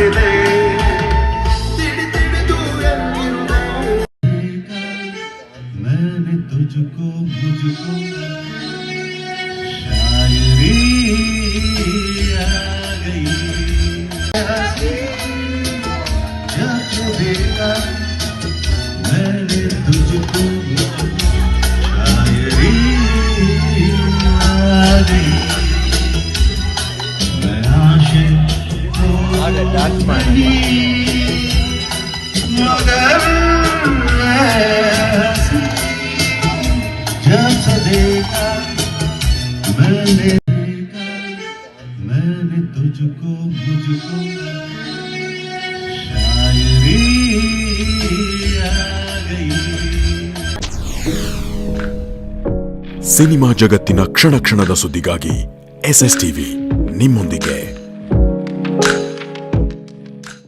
ಕಾಡಿದೆ ತಿಳಿದು ಎಲ್ಲಿರುವೆ मैंने तुझको मुझको शायरी आ गई जब तो देखा मैंने तुझको शायरी आ गई मैं आशिक हो गई मगर जब से देखा मैंने तुझको मुझको शायरी आ गई ಸಿನಿಮಾ ಜಗತ್ತಿನ ಕ್ಷಣ ಕ್ಷಣದ ಸುದ್ದಿಗಾಗಿ SS ಟಿವಿ ನಿಮ್ಮೊಂದಿಗೆ.